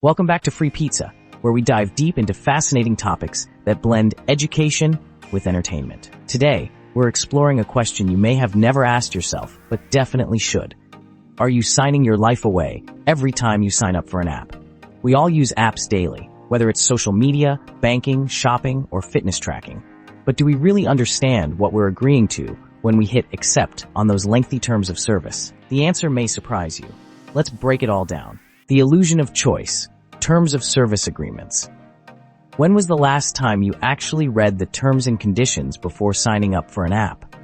Welcome back to Free Pizza, where we dive deep into fascinating topics that blend education with entertainment. Today, we're exploring a question you may have never asked yourself, but definitely should. Are you signing your life away every time you sign up for an app? We all use apps daily, whether it's social media, banking, shopping, or fitness tracking. But do we really understand what we're agreeing to when we hit accept on those lengthy terms of service? The answer may surprise you. Let's break it all down. The illusion of choice. Terms of service agreements. When was the last time you actually read the terms and conditions before signing up for an app?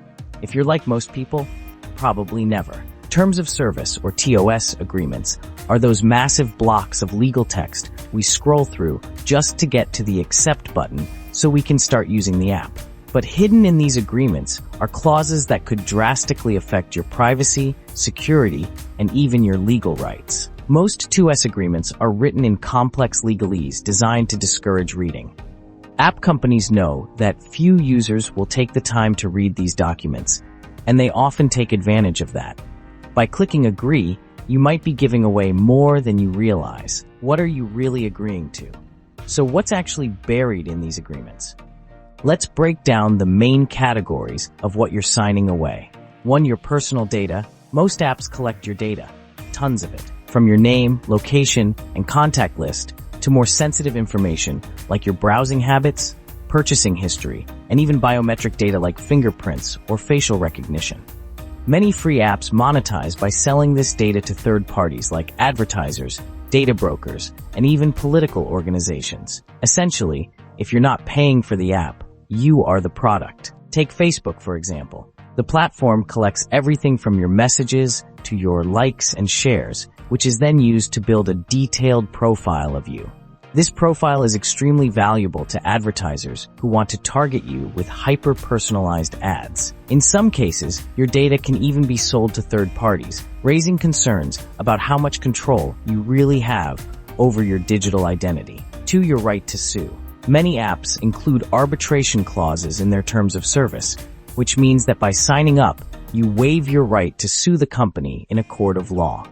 If you're like most people, probably never. Terms of service, or TOS agreements, are those massive blocks of legal text we scroll through just to get to the accept button so we can start using the app. But hidden in these agreements are clauses that could drastically affect your privacy, security, and even your legal rights. Most TOS agreements are written in complex legalese designed to discourage reading. App companies know that few users will take the time to read these documents, and they often take advantage of that. By clicking agree, you might be giving away more than you realize. What are you really agreeing to? So what's actually buried in these agreements? Let's break down the main categories of what you're signing away. 1. Your personal data. Most apps collect your data, tons of it. From your name, location, and contact list to more sensitive information like your browsing habits, purchasing history, and even biometric data like fingerprints or facial recognition. Many free apps monetize by selling this data to third parties like advertisers, data brokers, and even political organizations. Essentially, if you're not paying for the app, you are the product. Take Facebook, for example. The platform collects everything from your messages to your likes and shares, which is then used to build a detailed profile of you. This profile is extremely valuable to advertisers who want to target you with hyper-personalized ads. In some cases, your data can even be sold to third parties, raising concerns about how much control you really have over your digital identity. 2. Your right to sue. Many apps include arbitration clauses in their terms of service, which means that by signing up, you waive your right to sue the company in a court of law.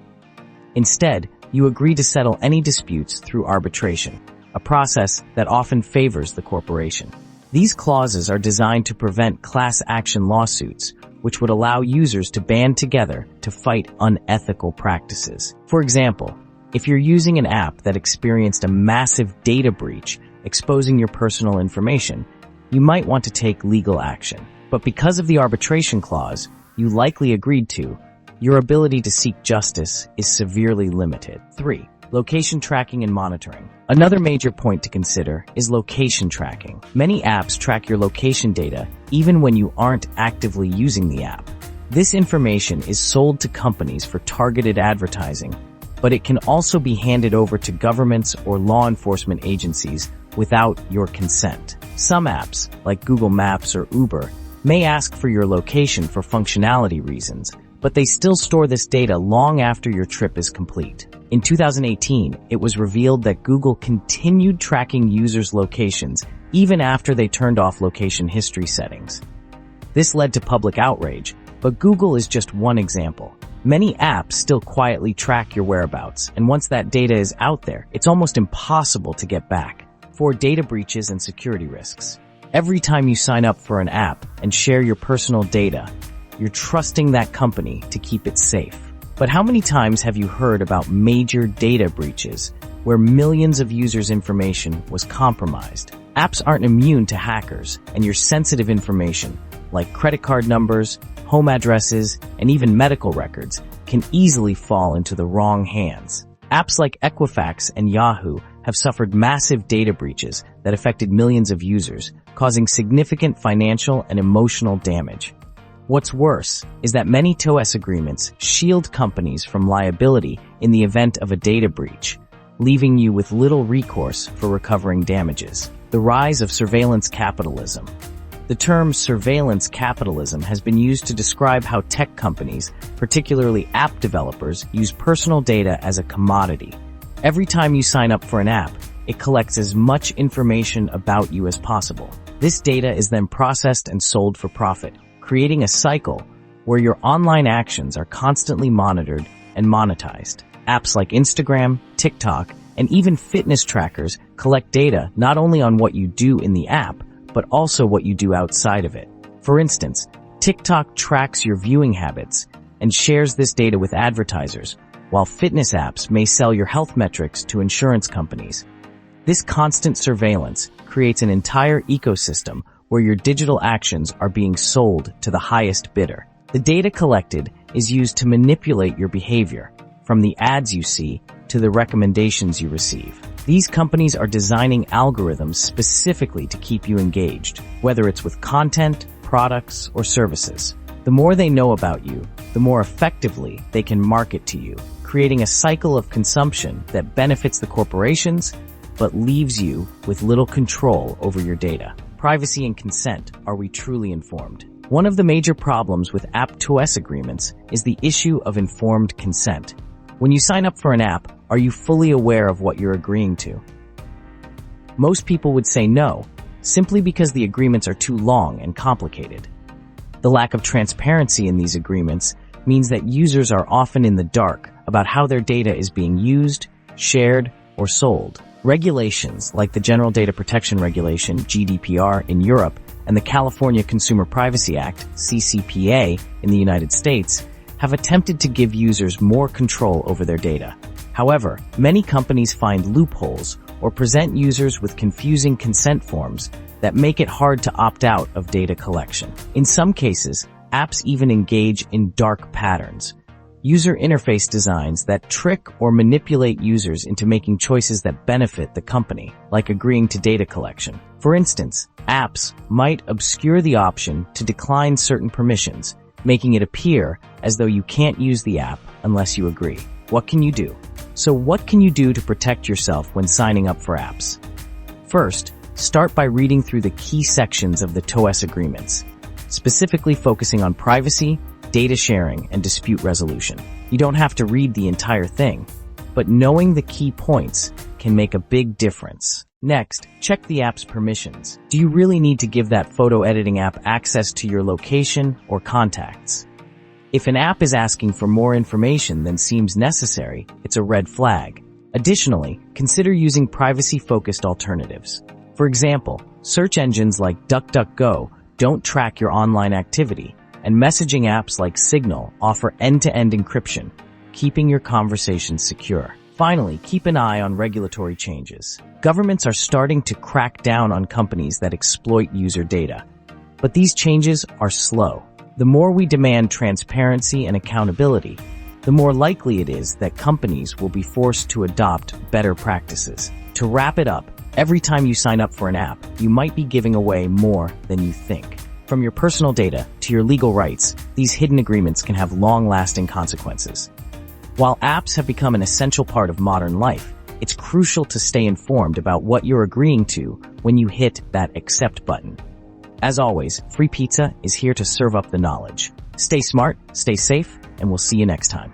Instead, you agree to settle any disputes through arbitration, a process that often favors the corporation. These clauses are designed to prevent class action lawsuits, which would allow users to band together to fight unethical practices. For example, if you're using an app that experienced a massive data breach exposing your personal information, you might want to take legal action. But because of the arbitration clause you likely agreed to, your ability to seek justice is severely limited. 3. Location tracking and monitoring. Another major point to consider is location tracking. Many apps track your location data even when you aren't actively using the app. This information is sold to companies for targeted advertising, but it can also be handed over to governments or law enforcement agencies without your consent. Some apps, like Google Maps or Uber, may ask for your location for functionality reasons, but they still store this data long after your trip is complete. In 2018, it was revealed that Google continued tracking users' locations even after they turned off location history settings. This led to public outrage, but Google is just one example. Many apps still quietly track your whereabouts, and once that data is out there, it's almost impossible to get back. 4. Data breaches and security risks. Every time you sign up for an app and share your personal data, you're trusting that company to keep it safe. But how many times have you heard about major data breaches where millions of users' information was compromised? Apps aren't immune to hackers, and your sensitive information, like credit card numbers, home addresses, and even medical records, can easily fall into the wrong hands. Apps like Equifax and Yahoo have suffered massive data breaches that affected millions of users, causing significant financial and emotional damage. What's worse is that many TOS agreements shield companies from liability in the event of a data breach, leaving you with little recourse for recovering damages. The rise of surveillance capitalism. The term surveillance capitalism has been used to describe how tech companies, particularly app developers, use personal data as a commodity. Every time you sign up for an app, it collects as much information about you as possible. This data is then processed and sold for profit, creating a cycle where your online actions are constantly monitored and monetized. Apps like Instagram, TikTok, And even fitness trackers collect data not only on what you do in the app, but also what you do outside of it. For instance, TikTok tracks your viewing habits and shares this data with advertisers, while fitness apps may sell your health metrics to insurance companies. This constant surveillance creates an entire ecosystem where your digital actions are being sold to the highest bidder. The data collected is used to manipulate your behavior, from the ads you see to the recommendations you receive. These companies are designing algorithms specifically to keep you engaged, whether it's with content, products, or services. The more they know about you, the more effectively they can market to you, creating a cycle of consumption that benefits the corporations but leaves you with little control over your data. Privacy and consent. Are we truly informed? One of the major problems with app-to-OS agreements is the issue of informed consent. When you sign up for an app, are you fully aware of what you're agreeing to? Most people would say no, simply because the agreements are too long and complicated. The lack of transparency in these agreements means that users are often in the dark about how their data is being used, shared, or sold. Regulations like the General Data Protection Regulation, GDPR, in Europe and the California Consumer Privacy Act, CCPA, in the United States have attempted to give users more control over their data. However, many companies find loopholes or present users with confusing consent forms that make it hard to opt out of data collection. In some cases, apps even engage in dark patterns, user interface designs that trick or manipulate users into making choices that benefit the company, like agreeing to data collection. For instance, apps might obscure the option to decline certain permissions, making it appear as though you can't use the app unless you agree. What can you do? So what can you do to protect yourself when signing up for apps? First, start by reading through the key sections of the TOS agreements, specifically focusing on privacy, data sharing, and dispute resolution. You don't have to read the entire thing, but knowing the key points can make a big difference. Next, check the app's permissions. Do you really need to give that photo editing app access to your location or contacts? If an app is asking for more information than seems necessary, it's a red flag. Additionally, consider using privacy-focused alternatives. For example, search engines like DuckDuckGo don't track your online activity, and messaging apps like Signal offer end-to-end encryption, keeping your conversations secure. Finally, keep an eye on regulatory changes. Governments are starting to crack down on companies that exploit user data, but these changes are slow. The more we demand transparency and accountability, the more likely it is that companies will be forced to adopt better practices. To wrap it up, every time you sign up for an app, you might be giving away more than you think. From your personal data to your legal rights, these hidden agreements can have long-lasting consequences. While apps have become an essential part of modern life, it's crucial to stay informed about what you're agreeing to when you hit that accept button. As always, FreePizza is here to serve up the knowledge. Stay smart, stay safe, and we'll see you next time.